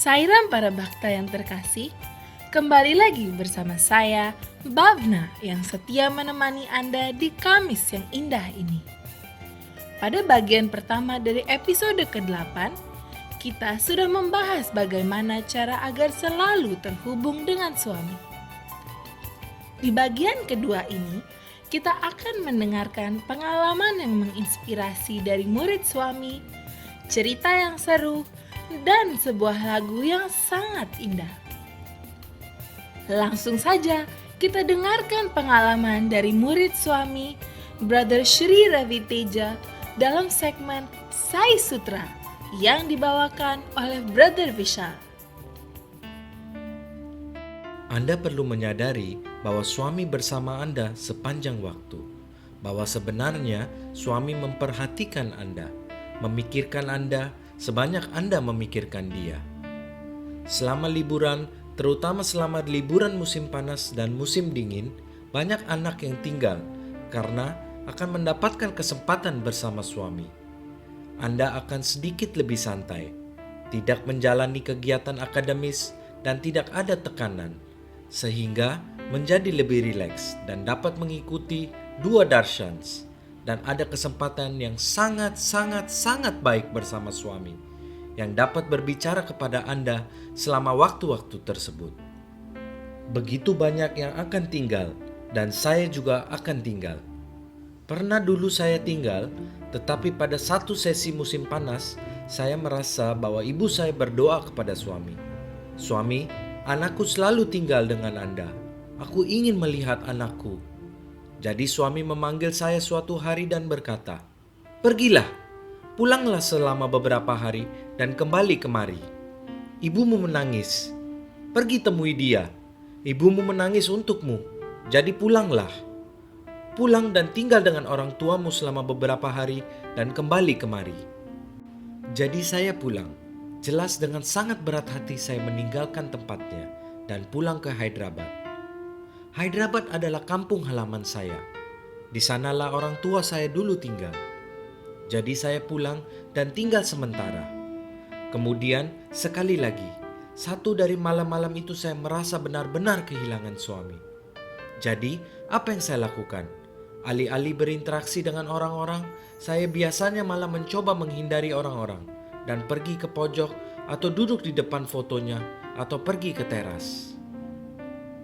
Sairam para Bhakta yang terkasih, kembali lagi bersama saya, Bhavna, yang setia menemani Anda di Kamis yang indah ini. Pada bagian pertama dari episode ke-8, kita sudah membahas bagaimana cara agar selalu terhubung dengan suami. Di bagian kedua ini, kita akan mendengarkan pengalaman yang menginspirasi dari murid suami, cerita yang seru, dan sebuah lagu yang sangat indah. Langsung saja kita dengarkan pengalaman dari murid suami, Brother Shri Ravi Teja, dalam segmen Sai Sutra yang dibawakan oleh Brother Vishal. Anda perlu menyadari bahwa suami bersama Anda sepanjang waktu, bahwa sebenarnya suami memperhatikan Anda, memikirkan Anda sebanyak Anda memikirkan dia. Selama liburan, terutama selama liburan musim panas dan musim dingin, banyak anak yang tinggal karena akan mendapatkan kesempatan bersama suami. Anda akan sedikit lebih santai, tidak menjalani kegiatan akademis dan tidak ada tekanan, sehingga menjadi lebih rileks dan dapat mengikuti dua darshans dan ada kesempatan yang sangat baik bersama suami yang dapat berbicara kepada Anda selama waktu-waktu tersebut. Begitu banyak yang akan tinggal dan saya juga akan tinggal. Pernah dulu saya tinggal, tetapi pada satu sesi musim panas, saya merasa bahwa ibu saya berdoa kepada suami. Suami, anakku selalu tinggal dengan Anda. Aku ingin melihat anakku. Jadi suami memanggil saya suatu hari dan berkata, "Pergilah, pulanglah selama beberapa hari dan kembali kemari. Ibumu menangis. Pergi temui dia. Ibumu menangis untukmu. Jadi pulanglah. Pulang dan tinggal dengan orang tuamu selama beberapa hari dan kembali kemari." Jadi saya pulang. Jelas dengan sangat berat hati saya meninggalkan tempatnya dan pulang ke Hyderabad. Hyderabad adalah kampung halaman saya. Di sanalah orang tua saya dulu tinggal. Jadi saya pulang dan tinggal sementara. Kemudian sekali lagi, satu dari malam-malam itu saya merasa benar-benar kehilangan suami. Jadi apa yang saya lakukan? Alih-alih berinteraksi dengan orang-orang, saya biasanya malah mencoba menghindari orang-orang dan pergi ke pojok atau duduk di depan fotonya atau pergi ke teras.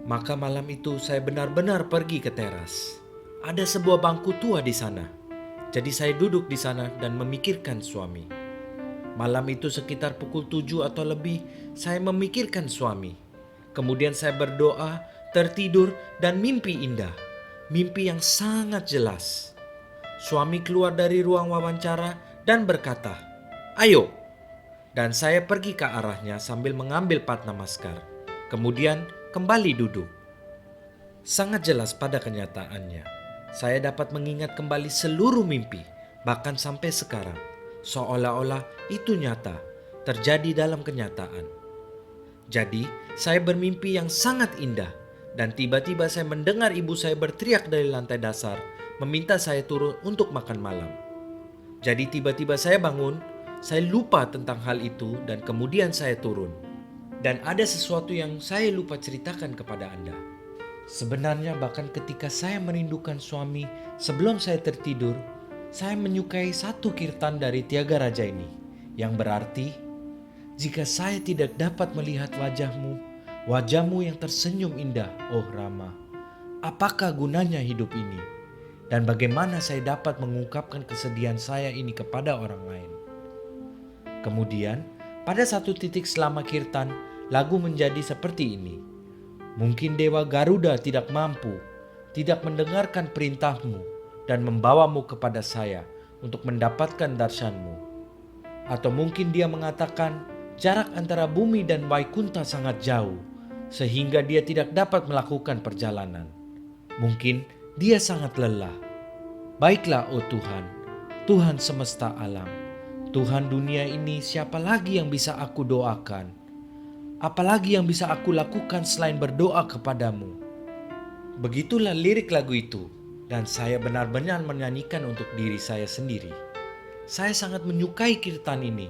Maka malam itu saya benar-benar pergi ke teras. Ada sebuah bangku tua di sana. Jadi saya duduk di sana dan memikirkan suami. Malam itu sekitar pukul 7 atau lebih, saya memikirkan suami. Kemudian saya berdoa, tertidur dan mimpi indah. Mimpi yang sangat jelas. Suami keluar dari ruang wawancara dan berkata, "Ayo." Dan saya pergi ke arahnya sambil mengambil patna maskar. Kemudian kembali duduk. Sangat jelas pada kenyataannya. Saya dapat mengingat kembali seluruh mimpi, bahkan sampai sekarang. Seolah-olah itu nyata, terjadi dalam kenyataan. Jadi, saya bermimpi yang sangat indah. Dan tiba-tiba saya mendengar ibu saya berteriak dari lantai dasar, meminta saya turun untuk makan malam. Jadi tiba-tiba saya bangun, saya lupa tentang hal itu dan kemudian saya turun. Dan ada sesuatu yang saya lupa ceritakan kepada Anda. Sebenarnya bahkan ketika saya merindukan suami sebelum saya tertidur, saya menyukai satu kirtan dari Tiaga Raja ini, yang berarti, "Jika saya tidak dapat melihat wajahmu, wajahmu yang tersenyum indah, oh Rama, apakah gunanya hidup ini? Dan bagaimana saya dapat mengungkapkan kesedihan saya ini kepada orang lain?" Kemudian, pada satu titik selama kirtan, lagu menjadi seperti ini. "Mungkin Dewa Garuda tidak mampu, tidak mendengarkan perintahmu dan membawamu kepada saya untuk mendapatkan darshanmu. Atau mungkin dia mengatakan jarak antara bumi dan Vaikunta sangat jauh, sehingga dia tidak dapat melakukan perjalanan. Mungkin dia sangat lelah. Baiklah, oh Tuhan, Tuhan semesta alam, Tuhan dunia ini, siapa lagi yang bisa aku doakan? Apalagi yang bisa aku lakukan selain berdoa kepadamu?" Begitulah lirik lagu itu, dan saya benar-benar menyanyikan untuk diri saya sendiri. Saya sangat menyukai kirtan ini,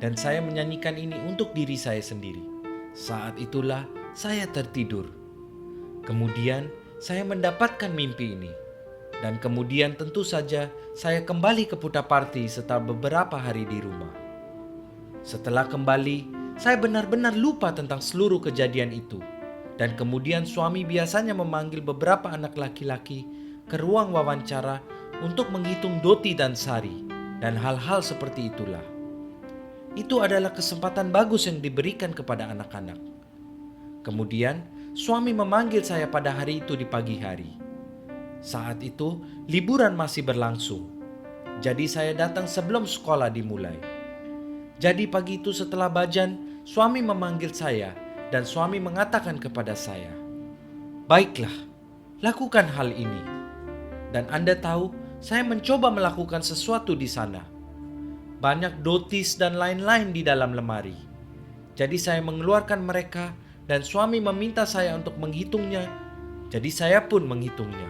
dan saya menyanyikan ini untuk diri saya sendiri. Saat itulah saya tertidur. Kemudian saya mendapatkan mimpi ini. Dan kemudian tentu saja saya kembali ke Puttaparthi setelah beberapa hari di rumah. Setelah kembali, saya benar-benar lupa tentang seluruh kejadian itu. Dan kemudian suami biasanya memanggil beberapa anak laki-laki ke ruang wawancara untuk menghitung Doti dan Sari dan hal-hal seperti itulah. Itu adalah kesempatan bagus yang diberikan kepada anak-anak. Kemudian suami memanggil saya pada hari itu di pagi hari. Saat itu liburan masih berlangsung. Jadi saya datang sebelum sekolah dimulai. Jadi pagi itu setelah bajan, suami memanggil saya dan suami mengatakan kepada saya, "Baiklah, lakukan hal ini." Dan Anda tahu, saya mencoba melakukan sesuatu di sana. Banyak dotis dan lain-lain di dalam lemari. Jadi saya mengeluarkan mereka dan suami meminta saya untuk menghitungnya. Jadi saya pun menghitungnya.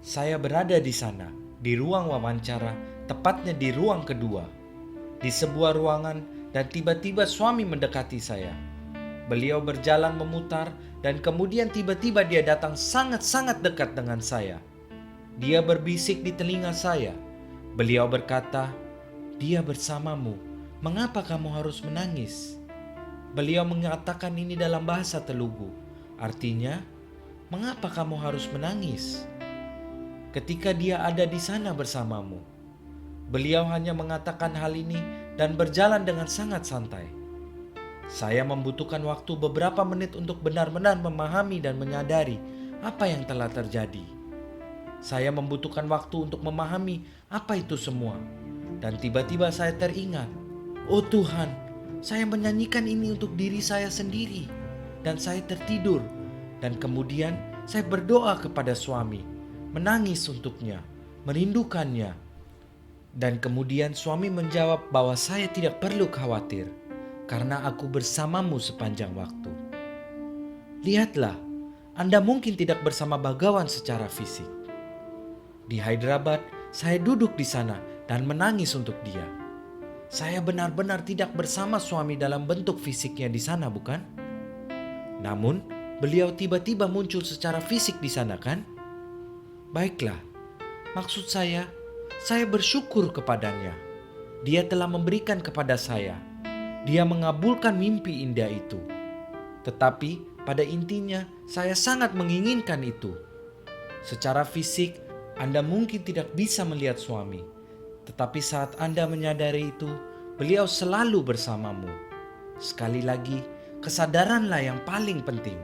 Saya berada di sana, di ruang wawancara, tepatnya di ruang kedua. Di sebuah ruangan dan tiba-tiba suami mendekati saya. Beliau berjalan memutar dan kemudian tiba-tiba dia datang sangat-sangat dekat dengan saya. Dia berbisik di telinga saya. Beliau berkata, "Dia bersamamu, mengapa kamu harus menangis?" Beliau mengatakan ini dalam bahasa Telugu. Artinya, "Mengapa kamu harus menangis ketika dia ada di sana bersamamu?" Beliau hanya mengatakan hal ini dan berjalan dengan sangat santai. Saya membutuhkan waktu beberapa menit untuk benar-benar memahami dan menyadari apa yang telah terjadi. Saya membutuhkan waktu untuk memahami apa itu semua. Dan tiba-tiba saya teringat, "Oh Tuhan, saya menyanyikan ini untuk diri saya sendiri." Dan saya tertidur. Dan kemudian saya berdoa kepada suami, menangis untuknya, merindukannya. Dan kemudian suami menjawab bahwa saya tidak perlu khawatir karena aku bersamamu sepanjang waktu. Lihatlah, Anda mungkin tidak bersama Bhagawan secara fisik. Di Hyderabad, saya duduk di sana dan menangis untuk dia. Saya benar-benar tidak bersama suami dalam bentuk fisiknya di sana, bukan? Namun, beliau tiba-tiba muncul secara fisik di sana, kan? Baiklah, maksud saya bersyukur kepadanya. Dia telah memberikan kepada saya. Dia mengabulkan mimpi indah itu. Tetapi pada intinya saya sangat menginginkan itu. Secara fisik, Anda mungkin tidak bisa melihat suami. Tetapi saat Anda menyadari itu, beliau selalu bersamamu. Sekali lagi, kesadaranlah yang paling penting.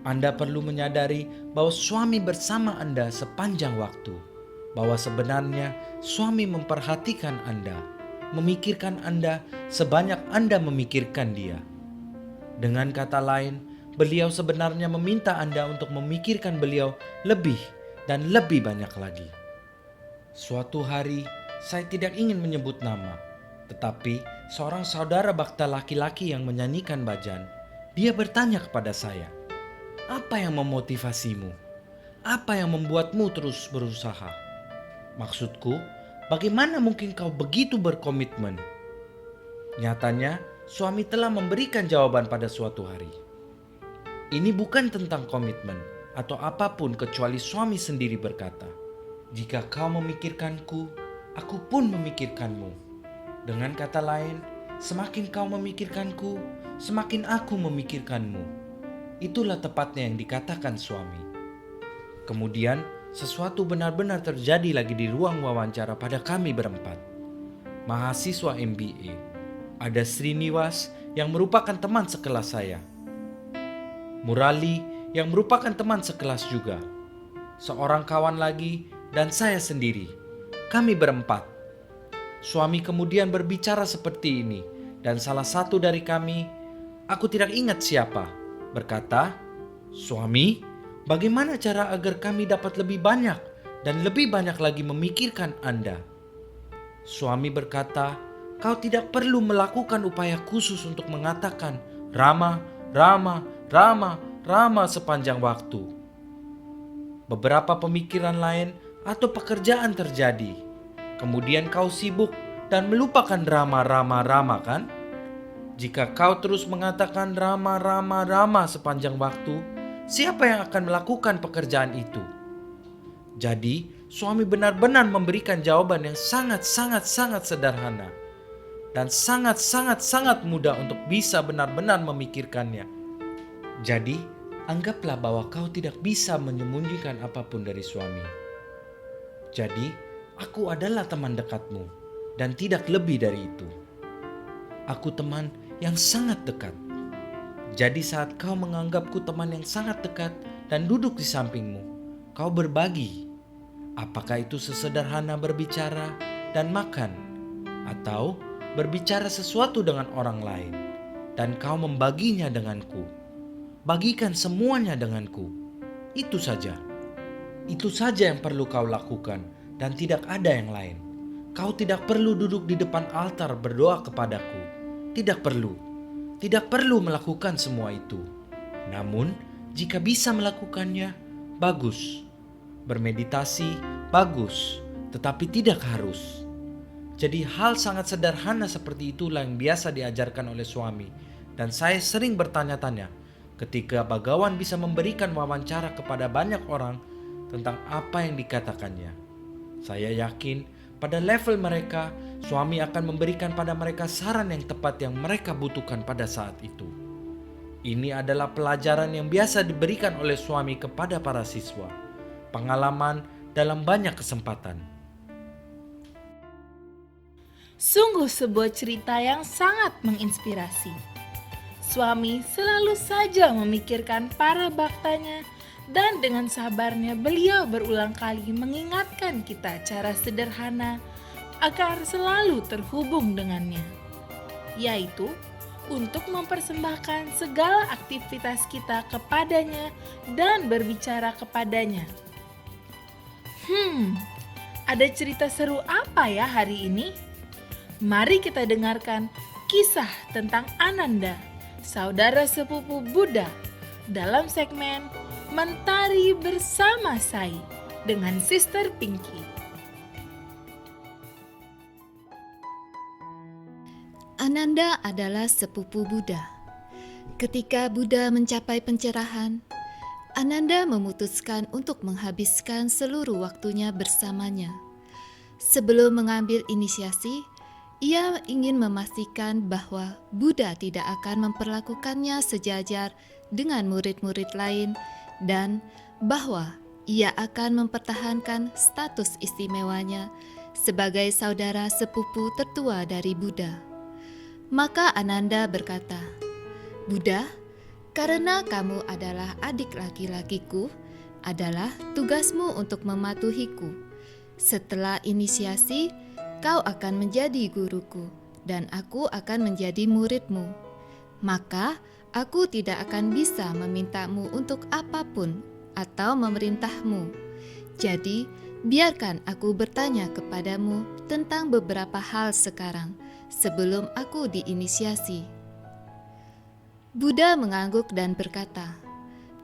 Anda perlu menyadari bahwa suami bersama Anda sepanjang waktu. Bahwa sebenarnya suami memperhatikan Anda, memikirkan Anda sebanyak Anda memikirkan dia. Dengan kata lain, beliau sebenarnya meminta Anda untuk memikirkan beliau lebih dan lebih banyak lagi. Suatu hari, saya tidak ingin menyebut nama, tetapi seorang saudara bakta laki-laki yang menyanyikan bajan, dia bertanya kepada saya, "Apa yang memotivasimu? Apa yang membuatmu terus berusaha?" Maksudku, bagaimana mungkin kau begitu berkomitmen? Nyatanya, suami telah memberikan jawaban pada suatu hari. Ini bukan tentang komitmen atau apapun kecuali suami sendiri berkata, "Jika kau memikirkanku, aku pun memikirkanmu." Dengan kata lain, semakin kau memikirkanku, semakin aku memikirkanmu. Itulah tepatnya yang dikatakan suami. Kemudian, sesuatu benar-benar terjadi lagi di ruang wawancara pada kami berempat. Mahasiswa MBA. Ada Sriniwas yang merupakan teman sekelas saya. Murali yang merupakan teman sekelas juga. Seorang kawan lagi dan saya sendiri. Kami berempat. Suami kemudian berbicara seperti ini dan salah satu dari kami, aku tidak ingat siapa, berkata, "Suami, bagaimana cara agar kami dapat lebih banyak dan lebih banyak lagi memikirkan Anda?" Suami berkata, "Kau tidak perlu melakukan upaya khusus untuk mengatakan Rama, Rama, Rama, Rama sepanjang waktu. Beberapa pemikiran lain atau pekerjaan terjadi. Kemudian kau sibuk dan melupakan Rama kan? Jika kau terus mengatakan Rama sepanjang waktu, siapa yang akan melakukan pekerjaan itu? Jadi, suami benar-benar memberikan jawaban yang sangat sederhana dan sangat mudah untuk bisa benar-benar memikirkannya. Jadi, anggaplah bahwa kau tidak bisa menyembunyikan apapun dari suami. Jadi, aku adalah teman dekatmu dan tidak lebih dari itu. Aku teman yang sangat dekat. Jadi saat kau menganggapku teman yang sangat dekat dan duduk di sampingmu, kau berbagi. Apakah itu sesederhana berbicara dan makan, atau berbicara sesuatu dengan orang lain, dan kau membaginya denganku. Bagikan semuanya denganku. Itu saja. Itu saja yang perlu kau lakukan dan tidak ada yang lain. Kau tidak perlu duduk di depan altar berdoa kepadaku. Tidak perlu melakukan semua itu. Namun, jika bisa melakukannya, bagus. Bermeditasi, bagus, tetapi tidak harus. Jadi hal sangat sederhana seperti itulah yang biasa diajarkan oleh suami. Dan saya sering bertanya-tanya, ketika Bagawan bisa memberikan wawancara kepada banyak orang tentang apa yang dikatakannya. Saya yakin pada level mereka, suami akan memberikan pada mereka saran yang tepat yang mereka butuhkan pada saat itu. Ini adalah pelajaran yang biasa diberikan oleh suami kepada para siswa. Pengalaman dalam banyak kesempatan. Sungguh sebuah cerita yang sangat menginspirasi. Suami selalu saja memikirkan para baktanya dan dengan sabarnya beliau berulang kali mengingatkan kita cara sederhana agar selalu terhubung dengannya, yaitu untuk mempersembahkan segala aktivitas kita kepadanya dan berbicara kepadanya. Ada cerita seru apa ya hari ini? Mari kita dengarkan kisah tentang Ananda, saudara sepupu Buddha, dalam segmen Mentari Bersama Sai dengan Sister Pinky. Ananda adalah sepupu Buddha. Ketika Buddha mencapai pencerahan, Ananda memutuskan untuk menghabiskan seluruh waktunya bersamanya. Sebelum mengambil inisiasi, ia ingin memastikan bahwa Buddha tidak akan memperlakukannya sejajar dengan murid-murid lain dan bahwa ia akan mempertahankan status istimewanya sebagai saudara sepupu tertua dari Buddha. Maka Ananda berkata, "Buddha, karena kamu adalah adik laki-lakiku, adalah tugasmu untuk mematuhiku. Setelah inisiasi, kau akan menjadi guruku dan aku akan menjadi muridmu. Maka aku tidak akan bisa memintamu untuk apapun atau memerintahmu. Jadi, biarkan aku bertanya kepadamu tentang beberapa hal sekarang sebelum aku diinisiasi." Buddha mengangguk dan berkata,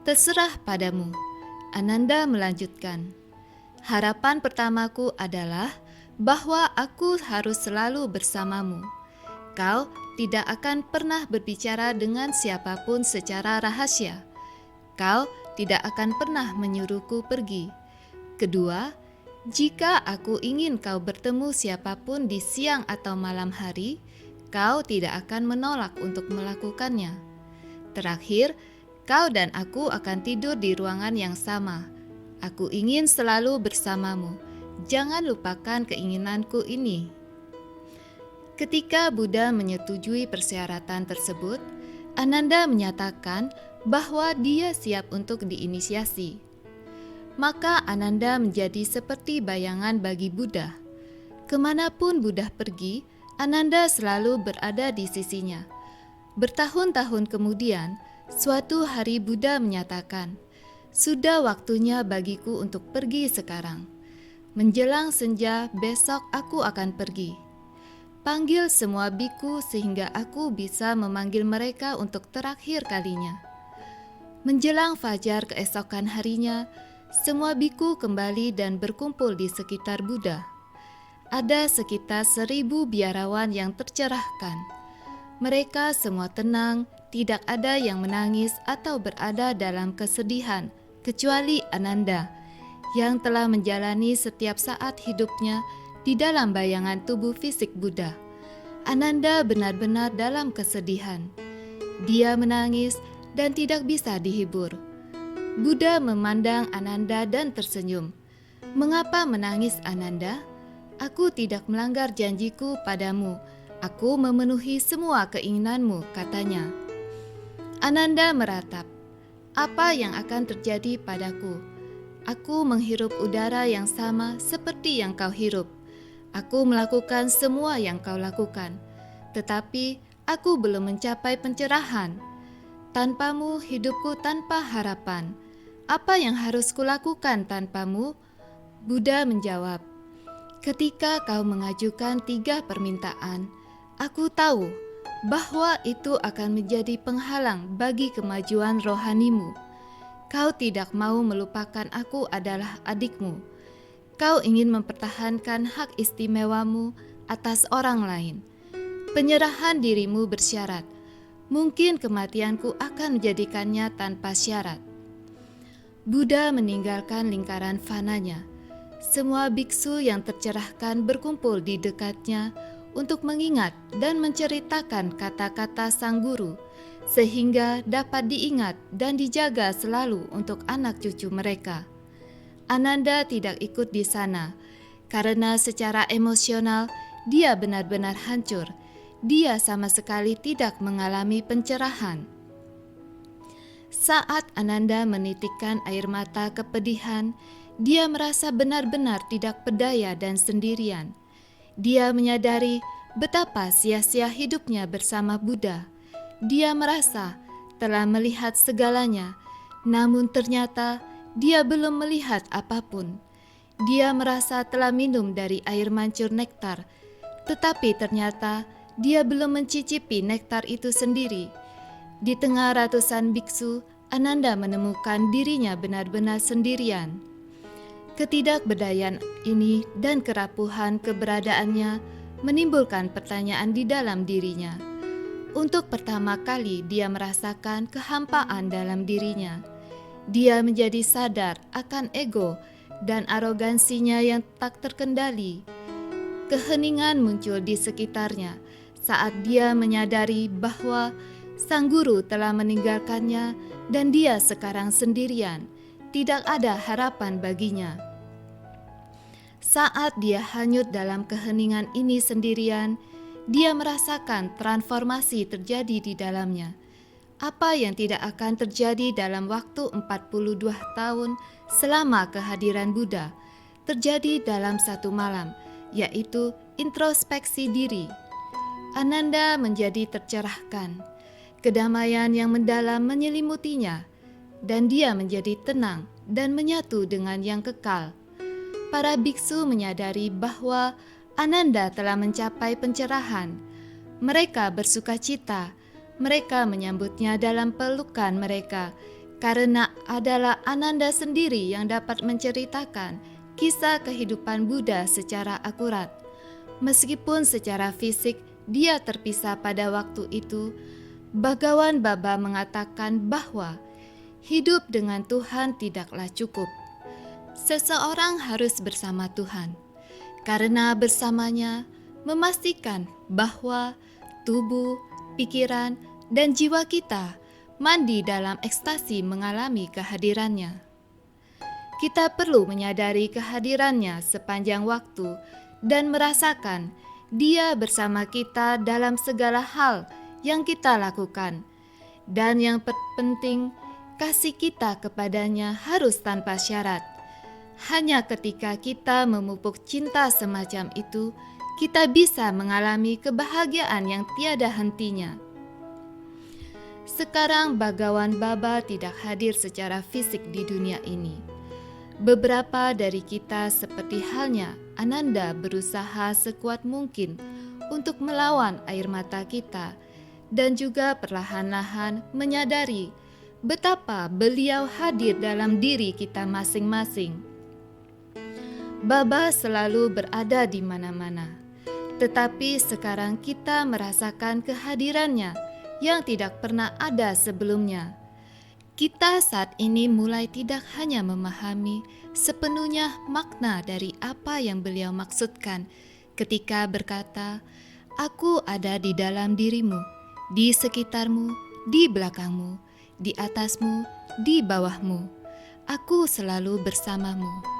"Terserah padamu." Ananda melanjutkan, "Harapan pertamaku adalah bahwa aku harus selalu bersamamu. Kau tidak akan pernah berbicara dengan siapapun secara rahasia. Kau tidak akan pernah menyuruhku pergi. Kedua, jika aku ingin kau bertemu siapapun di siang atau malam hari, kau tidak akan menolak untuk melakukannya. Terakhir, kau dan aku akan tidur di ruangan yang sama. Aku ingin selalu bersamamu. Jangan lupakan keinginanku ini." Ketika Buddha menyetujui persyaratan tersebut, Ananda menyatakan bahwa dia siap untuk diinisiasi. Maka Ananda menjadi seperti bayangan bagi Buddha. Kemanapun Buddha pergi, Ananda selalu berada di sisinya. Bertahun-tahun kemudian, suatu hari Buddha menyatakan, "Sudah waktunya bagiku untuk pergi sekarang. Menjelang senja besok aku akan pergi. Panggil semua biku sehingga aku bisa memanggil mereka untuk terakhir kalinya." Menjelang fajar keesokan harinya, semua biku kembali dan berkumpul di sekitar Buddha. Ada sekitar 1.000 biarawan yang tercerahkan. Mereka semua tenang, tidak ada yang menangis atau berada dalam kesedihan, kecuali Ananda, yang telah menjalani setiap saat hidupnya di dalam bayangan tubuh fisik Buddha. Ananda benar-benar dalam kesedihan. Dia menangis dan tidak bisa dihibur. Buddha memandang Ananda dan tersenyum. "Mengapa menangis, Ananda? Aku tidak melanggar janjiku padamu. Aku memenuhi semua keinginanmu," katanya. Ananda meratap, "Apa yang akan terjadi padaku? Aku menghirup udara yang sama seperti yang kau hirup. Aku melakukan semua yang kau lakukan, tetapi aku belum mencapai pencerahan. Tanpamu hidupku tanpa harapan. Apa yang harus kulakukan tanpamu?" Buddha menjawab, "Ketika kau mengajukan 3 permintaan, aku tahu bahwa itu akan menjadi penghalang bagi kemajuan rohanimu. Kau tidak mau melupakan aku adalah adikmu. Kau ingin mempertahankan hak istimewamu atas orang lain. Penyerahan dirimu bersyarat. Mungkin kematianku akan menjadikannya tanpa syarat." Buddha meninggalkan lingkaran fananya. Semua biksu yang tercerahkan berkumpul di dekatnya untuk mengingat dan menceritakan kata-kata sang guru, sehingga dapat diingat dan dijaga selalu untuk anak cucu mereka. Ananda tidak ikut di sana, karena secara emosional dia benar-benar hancur. Dia sama sekali tidak mengalami pencerahan. Saat Ananda menitikkan air mata kepedihan, dia merasa benar-benar tidak berdaya dan sendirian. Dia menyadari betapa sia-sia hidupnya bersama Buddha. Dia merasa telah melihat segalanya, namun ternyata dia belum melihat apapun. Dia merasa telah minum dari air mancur nektar, tetapi ternyata dia belum mencicipi nektar itu sendiri. Di tengah ratusan biksu, Ananda menemukan dirinya benar-benar sendirian. Ketidakberdayaan ini dan kerapuhan keberadaannya menimbulkan pertanyaan di dalam dirinya. Untuk pertama kali dia merasakan kehampaan dalam dirinya. Dia menjadi sadar akan ego dan arogansinya yang tak terkendali. Keheningan muncul di sekitarnya saat dia menyadari bahwa sang guru telah meninggalkannya dan dia sekarang sendirian. Tidak ada harapan baginya. Saat dia hanyut dalam keheningan ini sendirian, dia merasakan transformasi terjadi di dalamnya. Apa yang tidak akan terjadi dalam waktu 42 tahun selama kehadiran Buddha, terjadi dalam satu malam, yaitu introspeksi diri. Ananda menjadi tercerahkan. Kedamaian yang mendalam menyelimutinya, dan dia menjadi tenang dan menyatu dengan yang kekal. Para biksu menyadari bahwa Ananda telah mencapai pencerahan. Mereka bersuka cita. Mereka menyambutnya dalam pelukan mereka, karena adalah Ananda sendiri yang dapat menceritakan kisah kehidupan Buddha secara akurat. Meskipun secara fisik dia terpisah pada waktu itu, Bhagawan Baba mengatakan bahwa hidup dengan Tuhan tidaklah cukup. Seseorang harus bersama Tuhan, karena bersamanya memastikan bahwa tubuh, pikiran, dan jiwa kita mandi dalam ekstasi mengalami kehadirannya. Kita perlu menyadari kehadirannya sepanjang waktu dan merasakan dia bersama kita dalam segala hal yang kita lakukan. Dan yang terpenting, kasih kita kepadanya harus tanpa syarat. Hanya ketika kita memupuk cinta semacam itu, kita bisa mengalami kebahagiaan yang tiada hentinya. Sekarang Bhagawan Baba tidak hadir secara fisik di dunia ini. Beberapa dari kita seperti halnya Ananda berusaha sekuat mungkin untuk melawan air mata kita dan juga perlahan-lahan menyadari betapa beliau hadir dalam diri kita masing-masing. Bapa selalu berada di mana-mana, tetapi sekarang kita merasakan kehadirannya yang tidak pernah ada sebelumnya. Kita saat ini mulai tidak hanya memahami sepenuhnya makna dari apa yang beliau maksudkan ketika berkata, "Aku ada di dalam dirimu, di sekitarmu, di belakangmu, di atasmu, di bawahmu. Aku selalu bersamamu."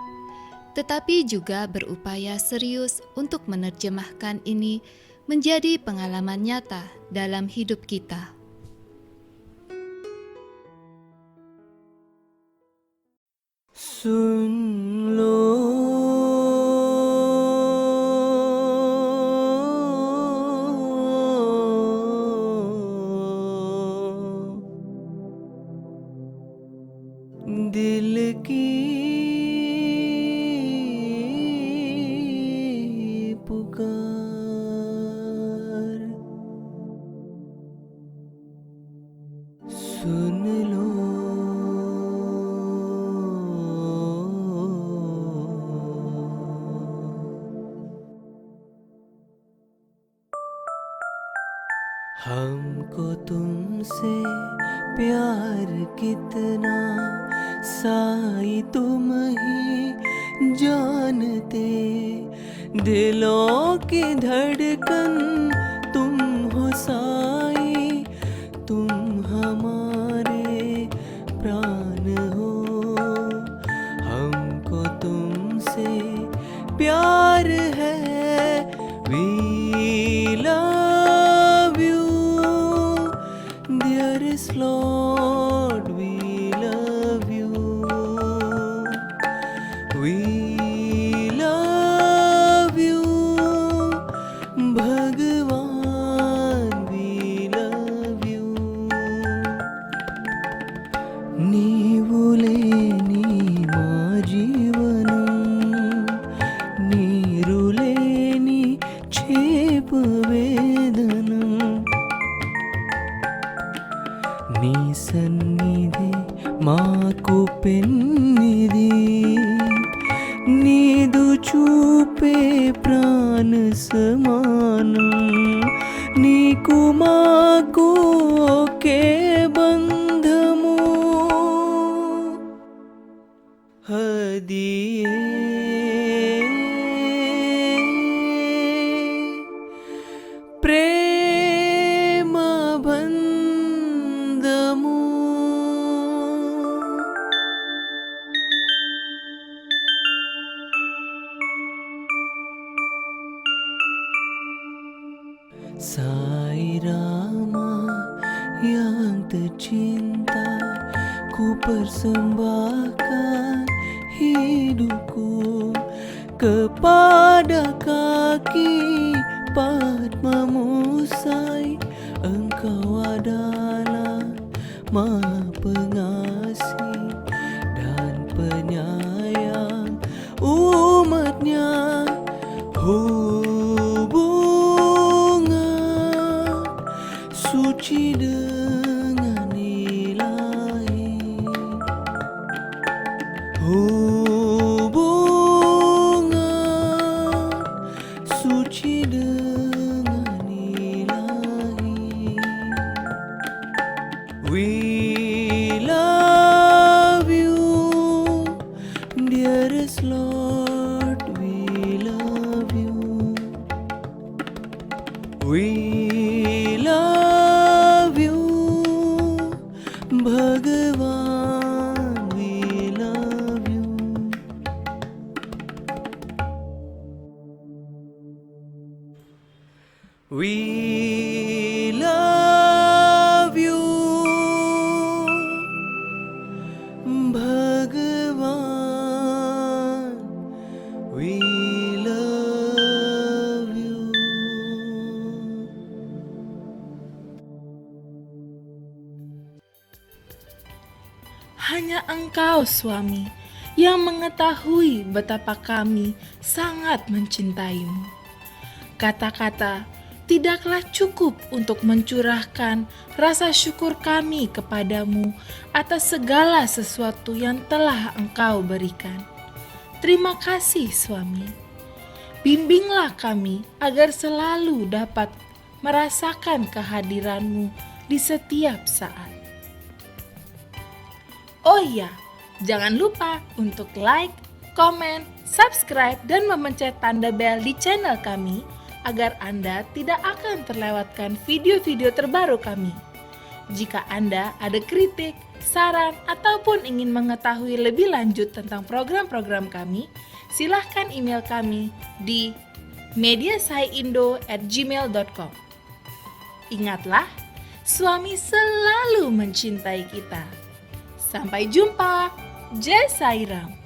Tetapi juga berupaya serius untuk menerjemahkan ini menjadi pengalaman nyata dalam hidup kita. सुन लो दिल की पुकार सुन लो हमको तुमसे प्यार कितना साई तुम ही जानते दिलों की धड़कन तुम हो साई तुम हमारे प्राण हो हमको तुमसे प्यार है We love you dearest Lord we love you we love you भगवान we love you నీవు లేని మా జీవనం నీరు లేని చేపు వేదనం నీ సన్నిధి మాకు పెన్నిది నీదు చూపే ప్రాణ సమానం నీకు మాకు ఒకే బంధము హదియే ప్రేమ బంధము Sai Rama yang tercinta ku persembahkan hidupku kepada kaki Padmamu Sai engkau adalah Maha Pengasih dan penyayang umatnya hubungan suci dengan ilahi hubungan suci dengan ilahi we love you dearest Lord we love you we love you भगवान we love you we love you भगवान we love you Hanya Engkau, Suami, yang mengetahui betapa kami sangat mencintaimu. Kata-kata tidaklah cukup untuk mencurahkan rasa syukur kami kepadamu atas segala sesuatu yang telah Engkau berikan. Terima kasih suami. Bimbinglah kami agar selalu dapat merasakan kehadiran-Mu di setiap saat. Oh iya, jangan lupa untuk like, komen, subscribe, dan memencet tanda bel di channel kami agar Anda tidak akan terlewatkan video-video terbaru kami. Jika Anda ada kritik, saran, ataupun ingin mengetahui lebih lanjut tentang program-program kami, silahkan email kami di mediasaiindo@gmail.com. Ingatlah, suami selalu mencintai kita. Sampai jumpa, Jai Sairam.